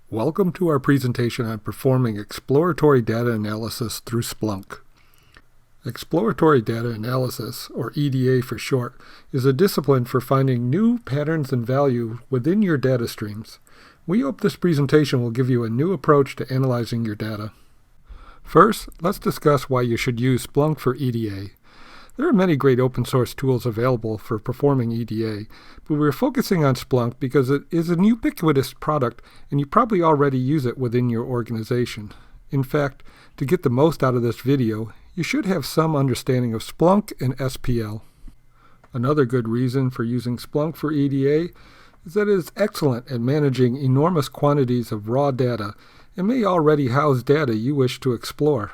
Welcome to our presentation on performing exploratory data analysis through Splunk. Exploratory data analysis, or EDA for short, is a discipline for finding new patterns and value within your data streams. We hope this presentation will give you a new approach to analyzing your data. First, let's discuss why you should use Splunk for EDA. There are many great open source tools available for performing EDA, but we're focusing on Splunk because it is an ubiquitous product and you probably already use it within your organization. In fact, to get the most out of this video, you should have some understanding of Splunk and SPL. Another good reason for using Splunk for EDA is that it is excellent at managing enormous quantities of raw data and may already house data you wish to explore.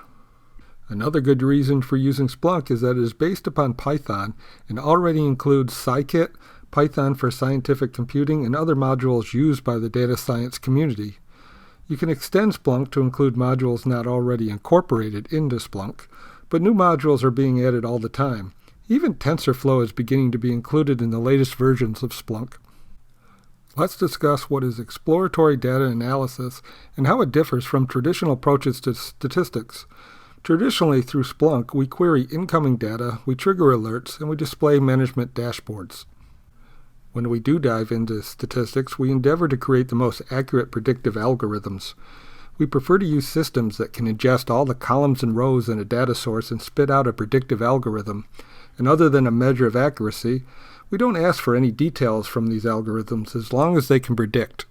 Another good reason for using Splunk is that it is based upon Python and already includes Scikit, Python for scientific computing, and other modules used by the data science community. You can extend Splunk to include modules not already incorporated into Splunk, but new modules are being added all the time. Even TensorFlow is beginning to be included in the latest versions of Splunk. Let's discuss what is exploratory data analysis and how it differs from traditional approaches to statistics. Traditionally, through Splunk, we query incoming data, we trigger alerts, and we display management dashboards. When we do dive into statistics, we endeavor to create the most accurate predictive algorithms. We prefer to use systems that can ingest all the columns and rows in a data source and spit out a predictive algorithm. And other than a measure of accuracy, we don't ask for any details from these algorithms as long as they can predict.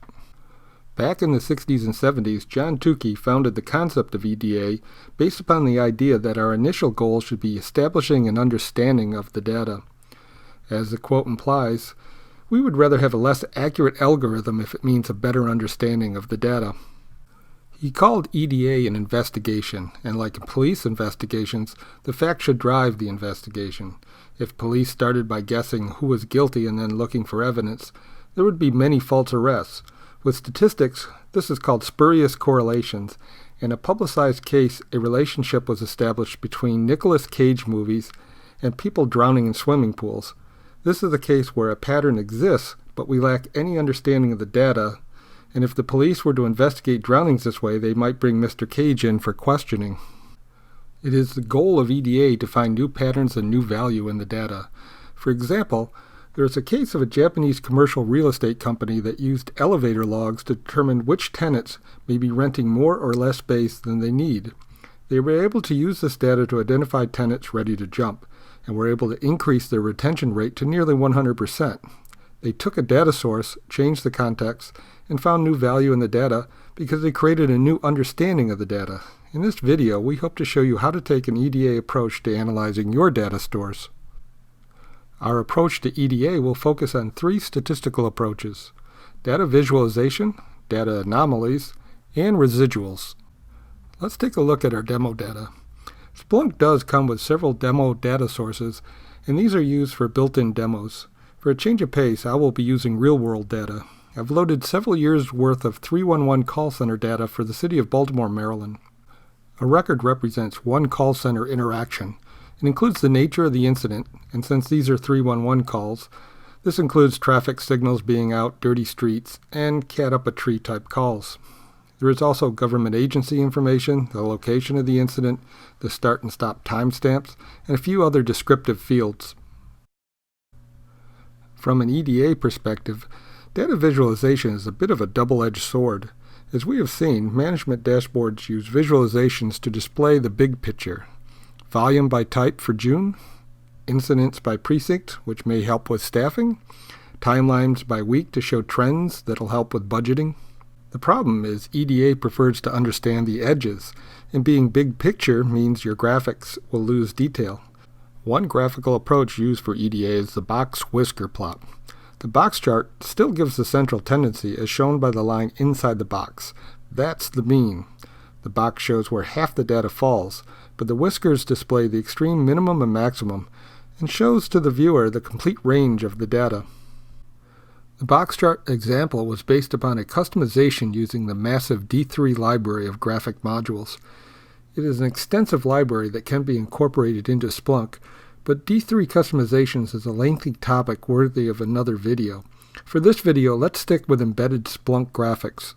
Back in the 60s and 70s, John Tukey founded the concept of EDA based upon the idea that our initial goal should be establishing an understanding of the data. As the quote implies, we would rather have a less accurate algorithm if it means a better understanding of the data. He called EDA an investigation, and like in police investigations, the facts should drive the investigation. If police started by guessing who was guilty and then looking for evidence, there would be many false arrests. With statistics, this is called spurious correlations. In a publicized case, a relationship was established between Nicolas Cage movies and people drowning in swimming pools. This is a case where a pattern exists, but we lack any understanding of the data, and if the police were to investigate drownings this way, they might bring Mr. Cage in for questioning. It is the goal of EDA to find new patterns and new value in the data. For example, there is a case of a Japanese commercial real estate company that used elevator logs to determine which tenants may be renting more or less space than they need. They were able to use this data to identify tenants ready to jump, and were able to increase their retention rate to nearly 100%. They took a data source, changed the context, and found new value in the data because they created a new understanding of the data. In this video, we hope to show you how to take an EDA approach to analyzing your data stores. Our approach to EDA will focus on three statistical approaches: data visualization, data anomalies, and residuals. Let's take a look at our demo data. Splunk does come with several demo data sources, and these are used for built-in demos. For a change of pace, I will be using real-world data. I've loaded several years' worth of 311 call center data for the city of Baltimore, Maryland. A record represents one call center interaction. It includes the nature of the incident, and since these are 311 calls, this includes traffic signals being out, dirty streets, and cat up a tree type calls. There is also government agency information, the location of the incident, the start and stop timestamps, and a few other descriptive fields. From an EDA perspective, data visualization is a bit of a double-edged sword. As we have seen, management dashboards use visualizations to display the big picture. Volume by type for June, incidents by precinct, which may help with staffing, timelines by week to show trends that'll help with budgeting. The problem is EDA prefers to understand the edges, and being big picture means your graphics will lose detail. One graphical approach used for EDA is the box whisker plot. The box chart still gives the central tendency as shown by the line inside the box. That's the mean. The box shows where half the data falls, but the whiskers display the extreme minimum and maximum and shows to the viewer the complete range of the data. The box chart example was based upon a customization using the massive D3 library of graphic modules. It is an extensive library that can be incorporated into Splunk, but D3 customizations is a lengthy topic worthy of another video. For this video, let's stick with embedded Splunk graphics.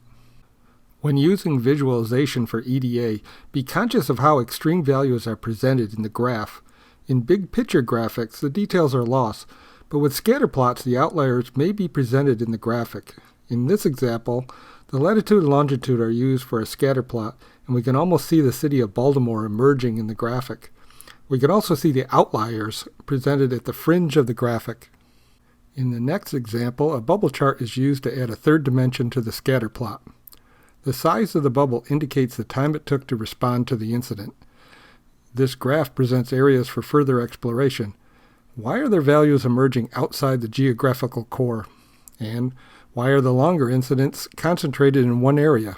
When using visualization for EDA, be conscious of how extreme values are presented in the graph. In big picture graphics, the details are lost, but with scatter plots, the outliers may be presented in the graphic. In this example, the latitude and longitude are used for a scatter plot, and we can almost see the city of Baltimore emerging in the graphic. We can also see the outliers presented at the fringe of the graphic. In the next example, a bubble chart is used to add a third dimension to the scatter plot. The size of the bubble indicates the time it took to respond to the incident. This graph presents areas for further exploration. Why are there values emerging outside the geographical core? And why are the longer incidents concentrated in one area?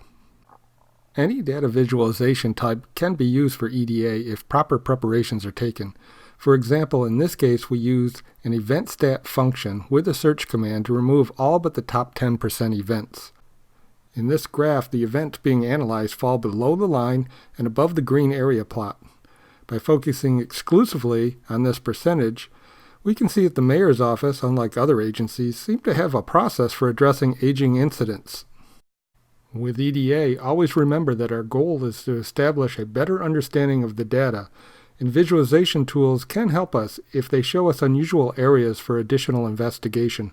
Any data visualization type can be used for EDA if proper preparations are taken. For example, in this case, we used an event_stat function with a search command to remove all but the top 10% events. In this graph, the events being analyzed fall below the line and above the green area plot. By focusing exclusively on this percentage, we can see that the mayor's office, unlike other agencies, seem to have a process for addressing aging incidents. With EDA, always remember that our goal is to establish a better understanding of the data, and visualization tools can help us if they show us unusual areas for additional investigation.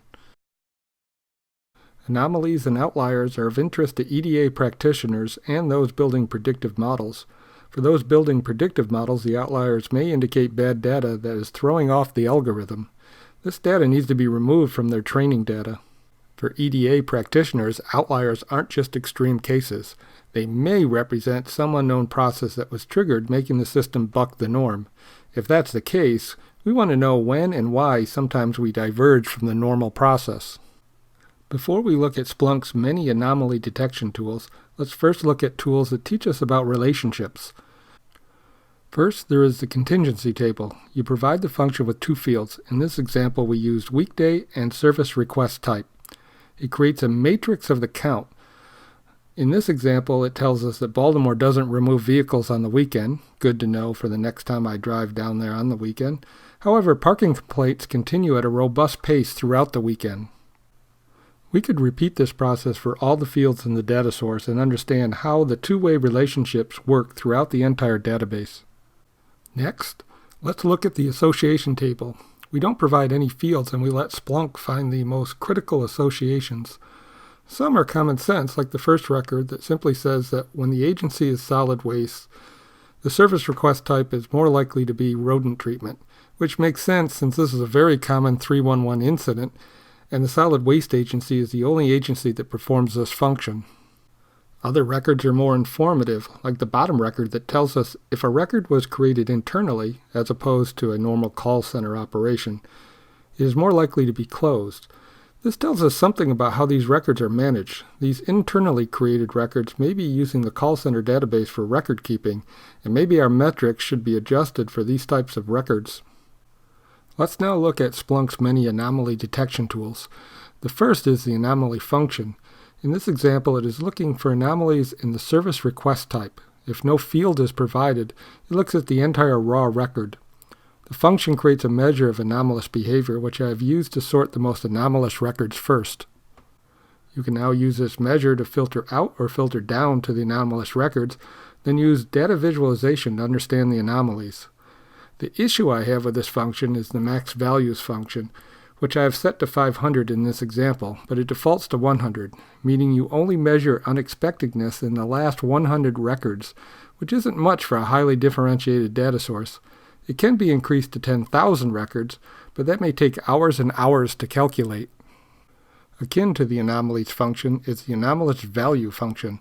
Anomalies and outliers are of interest to EDA practitioners and those building predictive models. For those building predictive models, the outliers may indicate bad data that is throwing off the algorithm. This data needs to be removed from their training data. For EDA practitioners, outliers aren't just extreme cases. They may represent some unknown process that was triggered, making the system buck the norm. If that's the case, we want to know when and why sometimes we diverge from the normal process. Before we look at Splunk's many anomaly detection tools, let's first look at tools that teach us about relationships. First, there is the contingency table. You provide the function with two fields. In this example, we used weekday and service request type. It creates a matrix of the count. In this example, it tells us that Baltimore doesn't remove vehicles on the weekend. Good to know for the next time I drive down there on the weekend. However, parking complaints continue at a robust pace throughout the weekend. We could repeat this process for all the fields in the data source and understand how the two-way relationships work throughout the entire database. Next, let's look at the association table. We don't provide any fields and we let Splunk find the most critical associations. Some are common sense, like the first record that simply says that when the agency is solid waste, the service request type is more likely to be rodent treatment, which makes sense since this is a very common 311 incident, and the solid waste agency is the only agency that performs this function. Other records are more informative, like the bottom record that tells us if a record was created internally, as opposed to a normal call center operation, it is more likely to be closed. This tells us something about how these records are managed. These internally created records may be using the call center database for record keeping, and maybe our metrics should be adjusted for these types of records. Let's now look at Splunk's many anomaly detection tools. The first is the anomaly function. In this example, it is looking for anomalies in the service request type. If no field is provided, it looks at the entire raw record. The function creates a measure of anomalous behavior, which I have used to sort the most anomalous records first. You can now use this measure to filter out or filter down to the anomalous records, then use data visualization to understand the anomalies. The issue I have with this function is the max values function, which I have set to 500 in this example, but it defaults to 100, meaning you only measure unexpectedness in the last 100 records, which isn't much for a highly differentiated data source. It can be increased to 10,000 records, but that may take hours and hours to calculate. Akin to the anomalies function is the anomalous value function.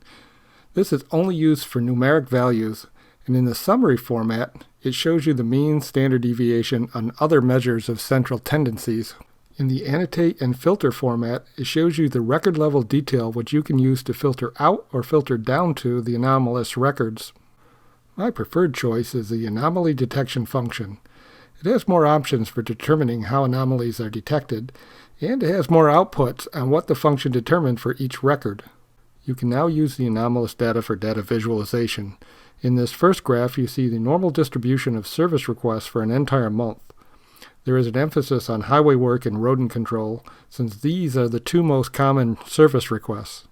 This is only used for numeric values, and in the summary format, it shows you the mean, standard deviation, and other measures of central tendencies. In the annotate and filter format, it shows you the record level detail which you can use to filter out or filter down to the anomalous records. My preferred choice is the anomaly detection function. It has more options for determining how anomalies are detected, and it has more outputs on what the function determined for each record. You can now use the anomalous data for data visualization. In this first graph, you see the normal distribution of service requests for an entire month. There is an emphasis on highway work and rodent control, since these are the two most common service requests.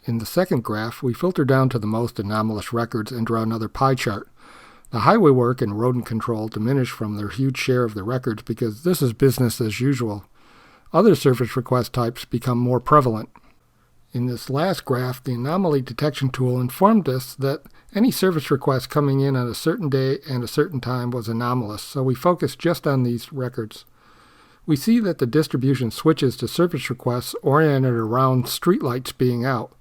In the second graph, we filter down to the most anomalous records and draw another pie chart. The highway work and rodent control diminish from their huge share of the records because this is business as usual. Other service request types become more prevalent. In this last graph, the anomaly detection tool informed us that any service request coming in on a certain day and a certain time was anomalous, so we focused just on these records. We see that the distribution switches to service requests oriented around streetlights being out.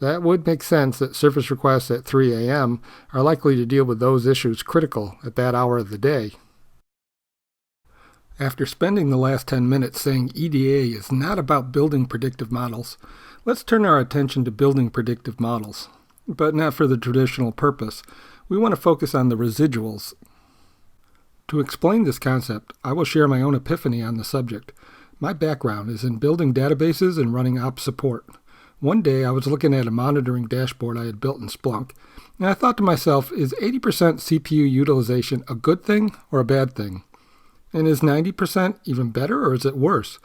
That would make sense that service requests at 3 a.m. are likely to deal with those issues critical at that hour of the day. After spending the last 10 minutes saying EDA is not about building predictive models, let's turn our attention to building predictive models, but not for the traditional purpose. We want to focus on the residuals. To explain this concept, I will share my own epiphany on the subject. My background is in building databases and running ops support. One day I was looking at a monitoring dashboard I had built in Splunk, and I thought to myself, is 80% CPU utilization a good thing or a bad thing? And is 90% even better, or is it worse?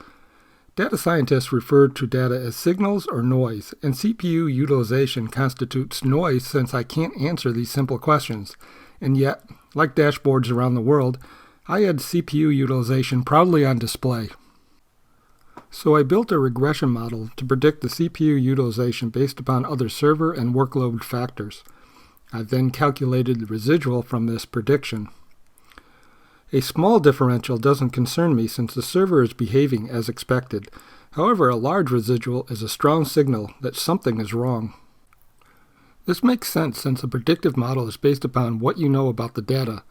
Data scientists refer to data as signals or noise, and CPU utilization constitutes noise since I can't answer these simple questions. And yet, like dashboards around the world, I had CPU utilization proudly on display. So I built a regression model to predict the CPU utilization based upon other server and workload factors. I then calculated the residual from this prediction. A small differential doesn't concern me since the server is behaving as expected. However, a large residual is a strong signal that something is wrong. This makes sense since a predictive model is based upon what you know about the data.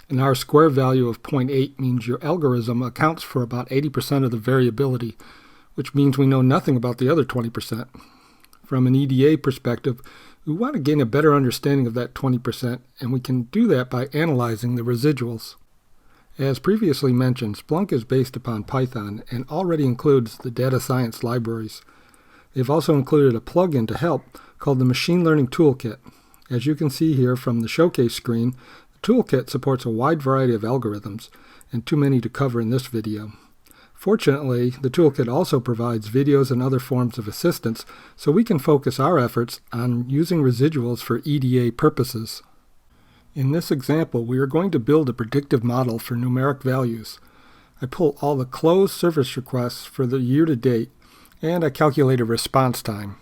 An R-square value of 0.8 means your algorithm accounts for about 80% of the variability, which means we know nothing about the other 20%. From an EDA perspective, we want to gain a better understanding of that 20%, and we can do that by analyzing the residuals. As previously mentioned, Splunk is based upon Python and already includes the data science libraries. They've also included a plugin to help called the Machine Learning Toolkit. As you can see here from the showcase screen, the toolkit supports a wide variety of algorithms, and too many to cover in this video. Fortunately, the toolkit also provides videos and other forms of assistance, so we can focus our efforts on using residuals for EDA purposes. In this example, we are going to build a predictive model for numeric values. I pull all the closed service requests for the year to date, and I calculate a response time.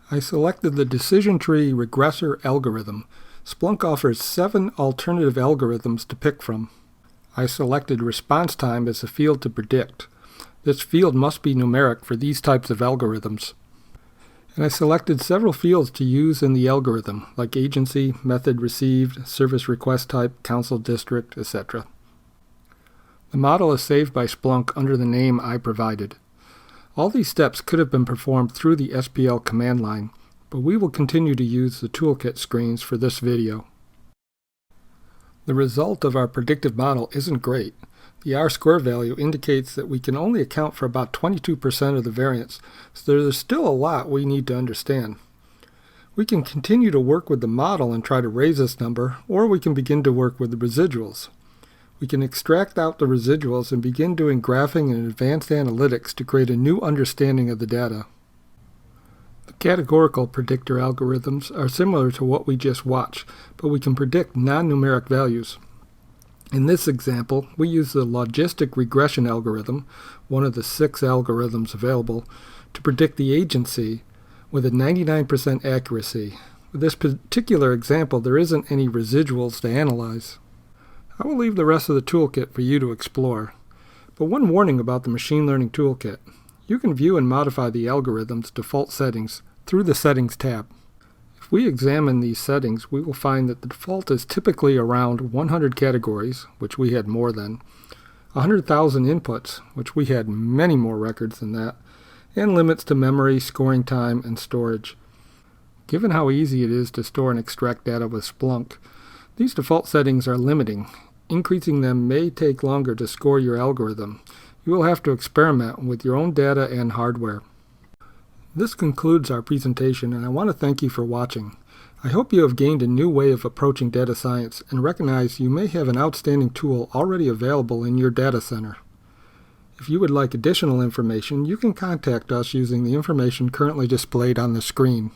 I selected the decision tree regressor algorithm. Splunk offers 7 alternative algorithms to pick from. I selected response time as a field to predict. This field must be numeric for these types of algorithms. And I selected several fields to use in the algorithm, like agency, method received, service request type, council district, etc. The model is saved by Splunk under the name I provided. All these steps could have been performed through the SPL command line, but we will continue to use the toolkit screens for this video. The result of our predictive model isn't great. The R-square value indicates that we can only account for about 22% of the variance, so there's still a lot we need to understand. We can continue to work with the model and try to raise this number, or we can begin to work with the residuals. We can extract out the residuals and begin doing graphing and advanced analytics to create a new understanding of the data. The categorical predictor algorithms are similar to what we just watched, but we can predict non-numeric values. In this example, we use the logistic regression algorithm, one of the 6 algorithms available, to predict the agency with a 99% accuracy. With this particular example, there isn't any residuals to analyze. I will leave the rest of the toolkit for you to explore. But one warning about the Machine Learning Toolkit. You can view and modify the algorithm's default settings through the Settings tab. If we examine these settings, we will find that the default is typically around 100 categories, which we had more than, 100,000 inputs, which we had many more records than that, and limits to memory, scoring time, and storage. Given how easy it is to store and extract data with Splunk, these default settings are limiting. Increasing them may take longer to score your algorithm. You will have to experiment with your own data and hardware. This concludes our presentation, and I want to thank you for watching. I hope you have gained a new way of approaching data science and recognize you may have an outstanding tool already available in your data center. If you would like additional information, you can contact us using the information currently displayed on the screen.